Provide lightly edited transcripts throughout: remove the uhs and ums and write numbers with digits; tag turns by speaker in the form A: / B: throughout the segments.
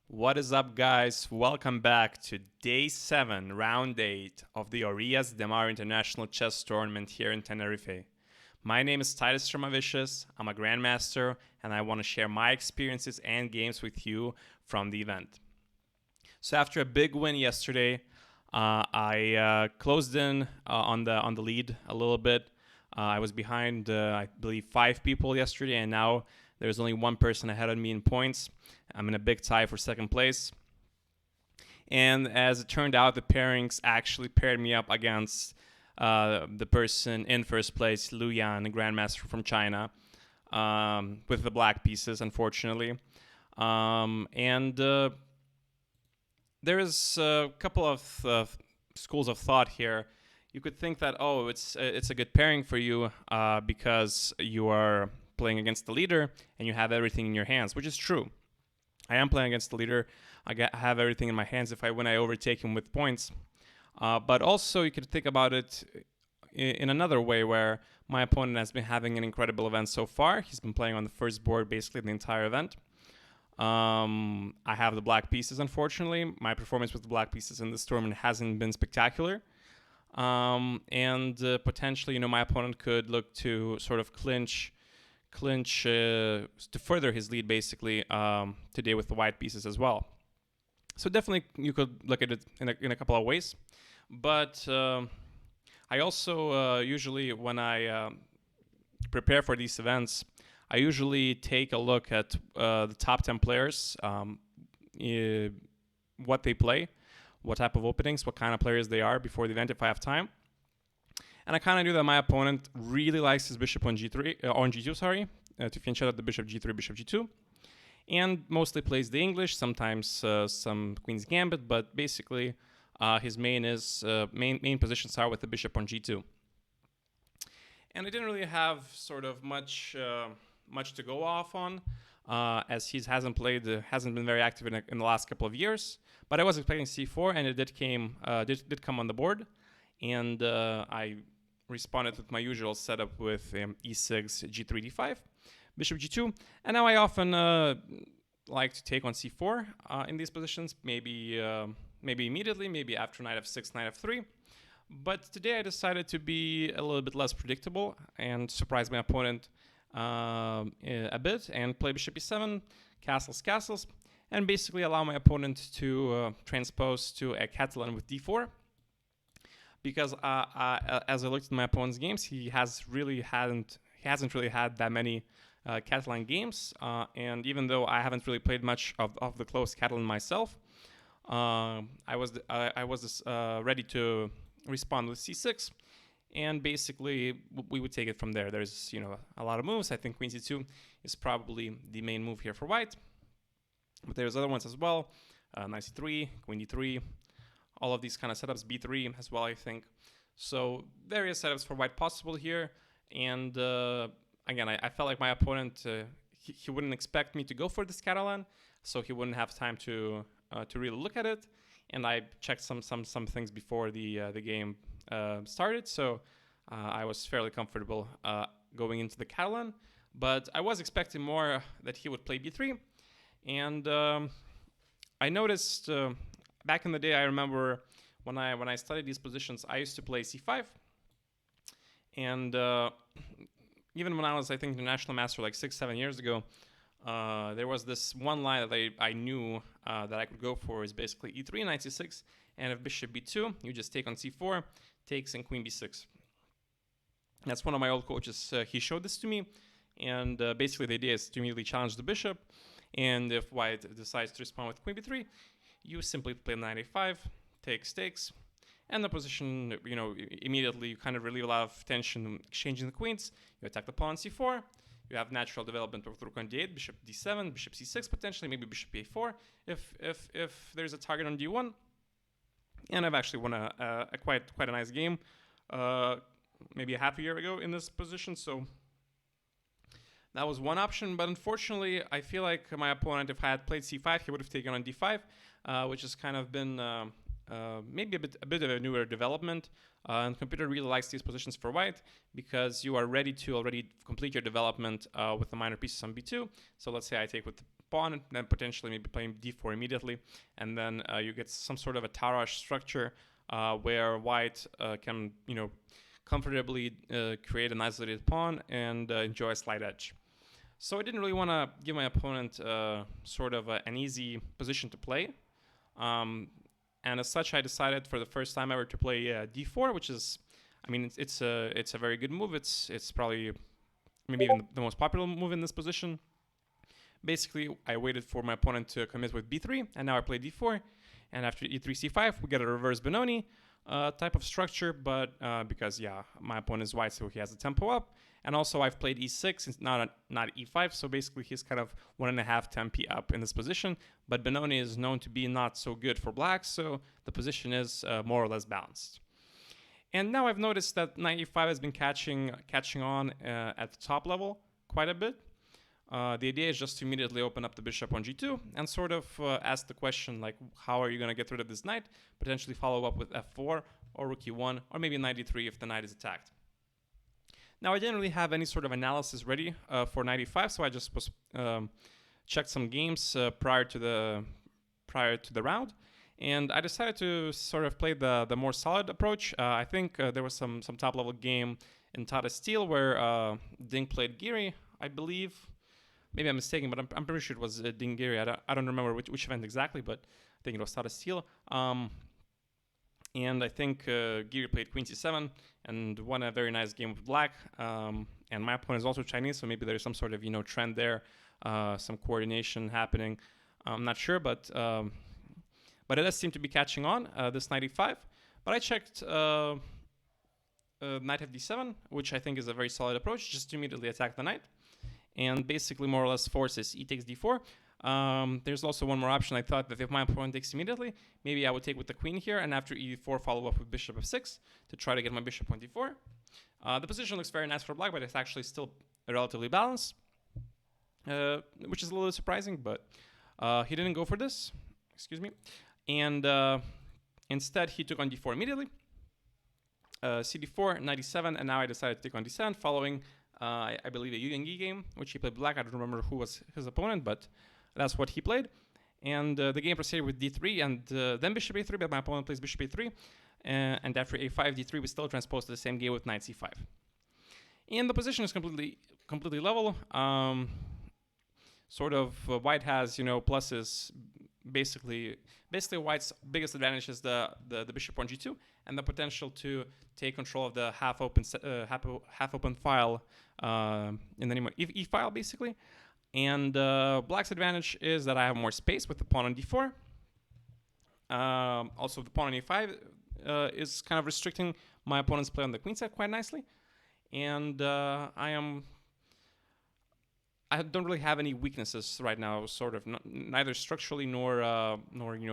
A: What is up, guys? Welcome back to day 7, round 8 of the Orillas Demar International Chess Tournament here in Tenerife. My name is Titus Tromavicius. I'm a Grandmaster, and I want to share my experiences and games with you from the event. So after a big win yesterday, I closed in on the lead a little bit. I was behind, I believe, 5 people yesterday, and now there's only one person ahead of me in points. I'm in a big tie for second place. And as it turned out, the pairings actually paired me up against the person in first place, Liu Yan, a grandmaster from China, with the black pieces, unfortunately. And there is a couple of schools of thought here. You could think that, it's a good pairing for you because you are playing against the leader and you have everything in your hands, which is true. I am playing against the leader. I have everything in my hands. If I win, I overtake him with points. But also, you could think about it in another way, where my opponent has been having an incredible event so far. He's been playing on the first board basically the entire event. I have the black pieces, unfortunately. My performance with the black pieces in this tournament hasn't been spectacular. And potentially, my opponent could look to sort of clinch to further his lead basically today with the white pieces as well. So definitely you could look at it in a couple of ways. But I also usually, when I prepare for these events, I usually take a look at the top 10 players, what they play, what type of openings, what kind of players they are before the event if I have time. And I kind of knew that my opponent really likes his bishop on g2, to finish out the bishop g3, bishop g2, and mostly plays the English, sometimes some queen's gambit, but basically his main positions are with the bishop on g2. And I didn't really have sort of much to go off on, as he hasn't been very active in the last couple of years. But I was expecting c4, and it did come on the board, and I responded with my usual setup with e6, g3, d5, bishop g2, and now I often like to take on c4 in these positions, maybe immediately, maybe after knight f6, knight f3. But today I decided to be a little bit less predictable and surprise my opponent a bit and play bishop e7, castles, and basically allow my opponent to transpose to a Catalan with d4. Because as I looked at my opponent's games, he hasn't really had that many Catalan games, and even though I haven't really played much of the close Catalan myself, I was ready to respond with c6, and basically we would take it from there. There's a lot of moves. I think queen c2 is probably the main move here for white, but there's other ones as well. Knight c3, queen d3. All of these kind of setups, b3 as well, I think. So various setups for white possible here. And again, I felt like my opponent, he wouldn't expect me to go for this Catalan, so he wouldn't have time to really look at it. And I checked some things before the game started, so I was fairly comfortable going into the Catalan. But I was expecting more that he would play b3. And I noticed... back in the day, I remember when I studied these positions, I used to play c5, and even when I was, I think, international master like 6-7 years ago, there was this one line that I knew that I could go for is basically e3, knight c6, and if bishop b2, you just take on c4, takes, and queen b6. That's one of my old coaches. He showed this to me, and basically the idea is to immediately challenge the bishop, and if white decides to respond with queen b3, you simply play knight a5, takes, and the position, immediately you kind of relieve a lot of tension exchanging the queens. You attack the pawn on c4. You have natural development of rook on d8, bishop d7, bishop c6 potentially, maybe bishop a4 if there's a target on d1. And I've actually won a quite a nice game, maybe a half a year ago in this position. So that was one option, but unfortunately, I feel like my opponent, if I had played c5, he would have taken on d5, which has kind of been maybe a bit of a newer development. And computer really likes these positions for white because you are ready to already complete your development with the minor pieces on b2. So let's say I take with the pawn and then potentially maybe playing d4 immediately, and then you get some sort of a Tarrasch structure where white can, comfortably create an isolated pawn and enjoy a slight edge. So I didn't really want to give my opponent sort of an easy position to play. And as such, I decided for the first time ever to play d4, which is, it's a very good move. It's probably maybe even the most popular move in this position. Basically, I waited for my opponent to commit with b3, and now I play d4. And after e3, c5, we get a reverse Benoni type of structure, but because, my opponent is white, so he has the tempo up. And also, I've played e6, it's not e5, so basically he's kind of 1.5 tempi up in this position. But Benoni is known to be not so good for black, so the position is more or less balanced. And now I've noticed that knight e5 has been catching on at the top level quite a bit. The idea is just to immediately open up the bishop on g2 and sort of ask the question, like, how are you going to get rid of this knight? Potentially follow up with f4 or rook e1 or maybe knight e3 if the knight is attacked. Now, I didn't really have any sort of analysis ready for knight e5, so I just checked some games prior to the round, and I decided to sort of play the more solid approach. I think there was some top level game in Tata Steel where Ding played Giri, I believe. Maybe I'm mistaken, but I'm pretty sure it was Ding Giri. I don't remember which event exactly, but I think it was Tata Steel. And I think Giri played queen c7 and won a very nice game with black. And my opponent is also Chinese, so maybe there's some sort of trend there, some coordination happening. I'm not sure, but it does seem to be catching on, this knight e5. But I checked knight fd7, which I think is a very solid approach, just to immediately attack the knight. And basically more or less forces e takes d4. There's also one more option. I thought that if my opponent takes immediately, maybe I would take with the queen here, and after e4 follow up with bishop f6 to try to get my bishop on d4. The position looks very nice for black, but it's actually still relatively balanced, which is a little surprising, but he didn't go for this. Excuse me. And instead, he took on d4 immediately. cd4, knight e7, and now I decided to take on d7 following I believe a Liu Yan game, which he played black. I don't remember who was his opponent, but that's what he played. And the game proceeded with d3 and then bishop a3, but my opponent plays bishop a3. And after a5, d3, we still transpose to the same game with knight c5. And the position is completely level. White has, pluses. Basically white's biggest advantage is the bishop on g2 and the potential to take control of the half open file in the name of e file, basically. And black's advantage is that I have more space with the pawn on d4. Also, the pawn on e5 is kind of restricting my opponent's play on the queen side quite nicely. And I don't really have any weaknesses right now, sort of, neither structurally nor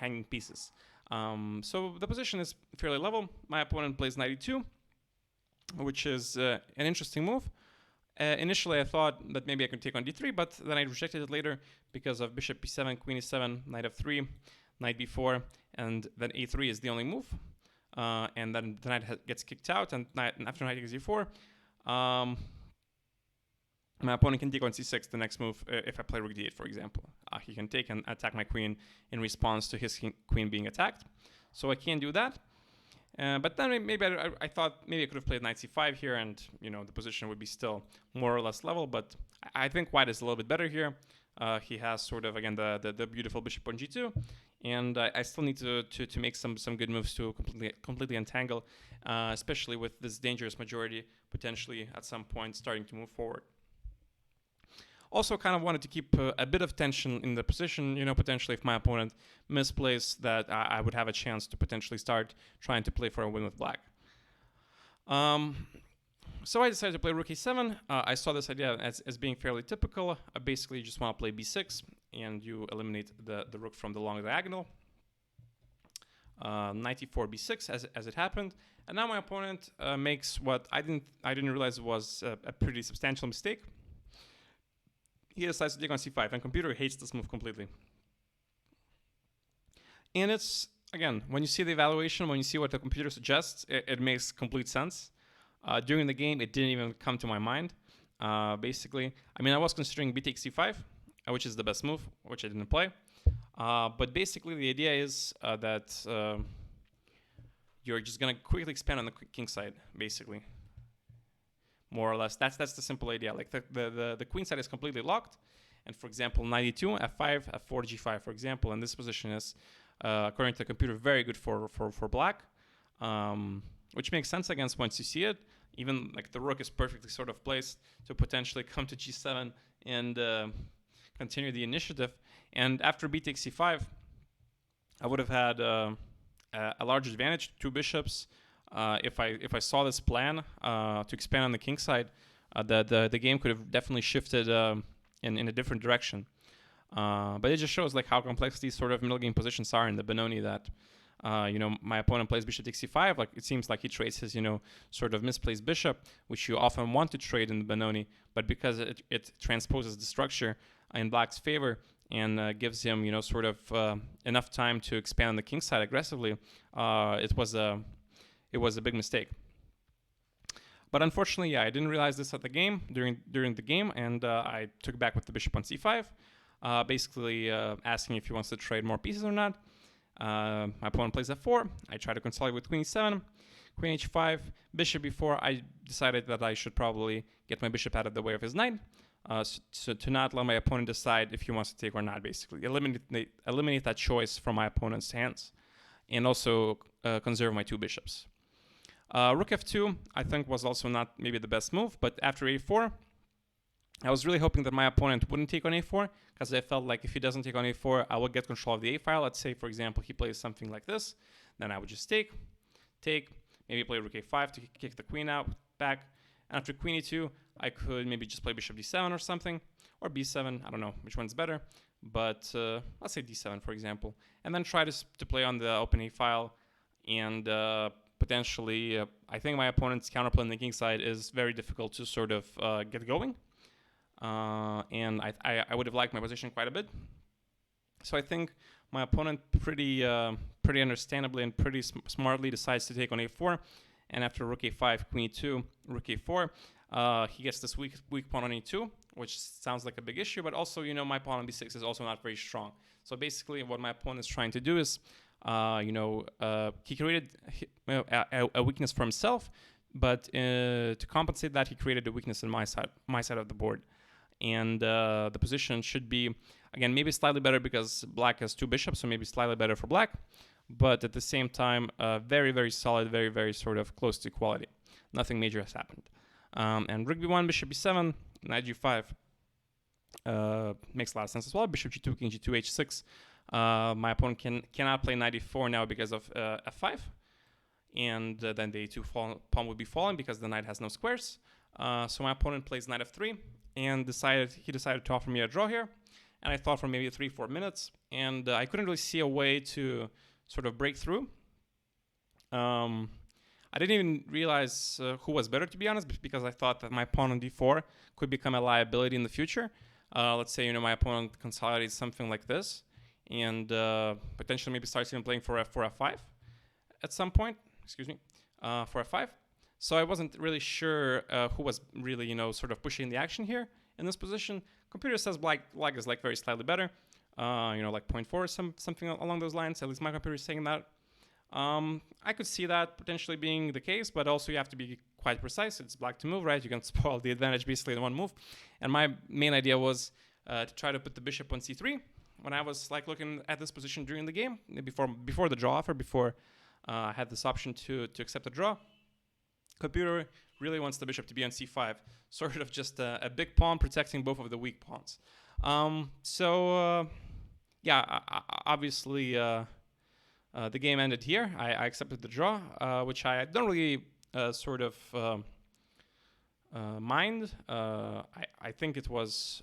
A: hanging pieces. So the position is fairly level. My opponent plays knight e2, which is an interesting move. Initially, I thought that maybe I could take on d3, but then I rejected it later because of bishop b7, queen e7, knight f3, knight b4, and then a3 is the only move. And then the knight gets kicked out, and after knight takes e4, my opponent can take on c6, the next move, if I play rook d8, for example. He can take and attack my queen in response to his queen being attacked. So I can't do that. But then maybe I thought maybe I could have played knight c5 here, and the position would be still more or less level. But I think white is a little bit better here. He has sort of, again, the beautiful bishop on g2. And I still need to make some good moves to completely untangle, especially with this dangerous majority potentially at some point starting to move forward. Also, kind of wanted to keep a bit of tension in the position, potentially if my opponent misplays, that I would have a chance to potentially start trying to play for a win with black. So I decided to play rook e7. I saw this idea as being fairly typical. Basically, you just want to play b6, and you eliminate the rook from the long diagonal. Knight e4, b6, as it happened. And now my opponent makes what I didn't realize was a pretty substantial mistake. He decides to take on c5, and computer hates this move completely. And it's again, when you see the evaluation, when you see what the computer suggests, it makes complete sense. During the game, it didn't even come to my mind. Basically, I mean, I was considering b takes c5, which is the best move, which I didn't play. But basically, the idea is that you're just gonna quickly expand on the king side, basically. More or less, that's the simple idea. Like the queen side is completely locked, and for example, knight e2, f5, f4, g5, for example, and this position is, according to the computer, very good for black, which makes sense against once you see it. Even like the rook is perfectly sort of placed to potentially come to g7 and continue the initiative. And after b takes c5, I would have had a large advantage, 2 bishops. If I saw this plan to expand on the king side, the game could have definitely shifted in a different direction. But it just shows like how complex these sort of middle game positions are in the Benoni, that my opponent plays bishop takes c5. Like, it seems like he trades his sort of misplaced bishop, which you often want to trade in the Benoni, but because it transposes the structure in black's favor and gives him sort of enough time to expand on the king side aggressively, it was a big mistake. But unfortunately, yeah, I didn't realize this at the game during the game, and I took back with the bishop on c5, basically asking if he wants to trade more pieces or not. My opponent plays f4. I try to consolidate with queen e7, queen h5, bishop b4. I decided that I should probably get my bishop out of the way of his knight, so to not let my opponent decide if he wants to take or not, basically. Eliminate that choice from my opponent's hands, and also conserve my 2 bishops. Rook f2, I think, was also not maybe the best move, but after a4, I was really hoping that my opponent wouldn't take on a4, because I felt like if he doesn't take on a4, I will get control of the a file. Let's say, for example, he plays something like this, then I would just take, maybe play rook a5 to kick the queen out, back, and after queen e2, I could maybe just play bishop d7 or something, or b7, I don't know which one's better, but let's say d7, for example, and then try to play on the open a file, and potentially, I think my opponent's counterplay on the king side is very difficult to sort of get going. And I would have liked my position quite a bit. So I think my opponent pretty understandably and pretty smartly decides to take on a4. And after rook a5, queen e2, rook a4, he gets this weak pawn on e2, which sounds like a big issue. But also, my pawn on b6 is also not very strong. So basically, what my opponent is trying to do is, he created a weakness for himself, but to compensate that, he created a weakness in my side of the board. And the position should be, again, maybe slightly better because black has 2 bishops, so maybe slightly better for black, but at the same time, very, very solid, very, very sort of close to equality. Nothing major has happened. And rook b1, bishop b7, knight g5 makes a lot of sense as well. Bishop g2, king g2, h6. My opponent cannot play knight e4 now because of f5, and then the a2 pawn would be falling because the knight has no squares. So my opponent plays knight f3, and he decided to offer me a draw here, and I thought for maybe 3-4 minutes, and I couldn't really see a way to sort of break through. I didn't even realize who was better, to be honest, because I thought that my pawn on d4 could become a liability in the future. Let's say my opponent consolidates something like this, and potentially maybe starts even playing for f5 at some point, for f5. So I wasn't really sure who was really, sort of pushing the action here in this position. Computer says black is like very slightly better, like 0.4 or something along those lines. At least my computer is saying that. I could see that potentially being the case, but also you have to be quite precise. It's black to move, right? You can spoil the advantage basically in one move. And my main idea was to try to put the bishop on c3. When I was like looking at this position during the game, before the draw offer, before I had this option to accept the draw, computer really wants the bishop to be on c5, sort of just a big pawn protecting both of the weak pawns. Obviously the game ended here. I accepted the draw, which I don't really mind. I think it was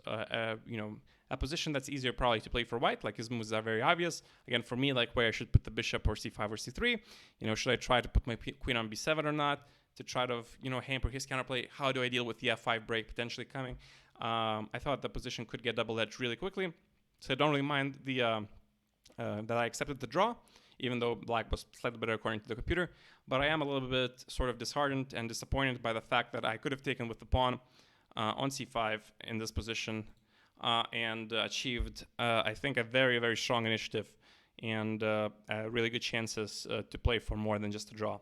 A: a position that's easier probably to play for white. Like his moves are very obvious. Again, for me, like where I should put the bishop or c5 or c3. Should I try to put my queen on b7 or not to try to hamper his counterplay? How do I deal with the f5 break potentially coming? I thought the position could get double edged really quickly, so I don't really mind that I accepted the draw. even though black was slightly better according to the computer. But I am a little bit sort of disheartened and disappointed by the fact that I could have taken with the pawn on c5 in this position and achieved, I think, a very, very strong initiative and really good chances to play for more than just a draw.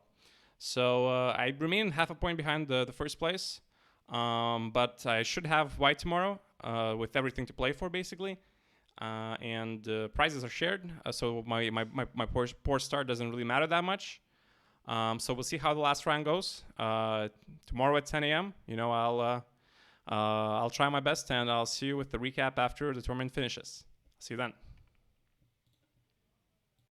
A: So I remain half a point behind the first place, but I should have white tomorrow with everything to play for, basically. And prizes are shared, so my poor start doesn't really matter that much. So we'll see how the last round goes. Tomorrow at 10 a.m., I'll try my best, and I'll see you with the recap after the tournament finishes. See you then.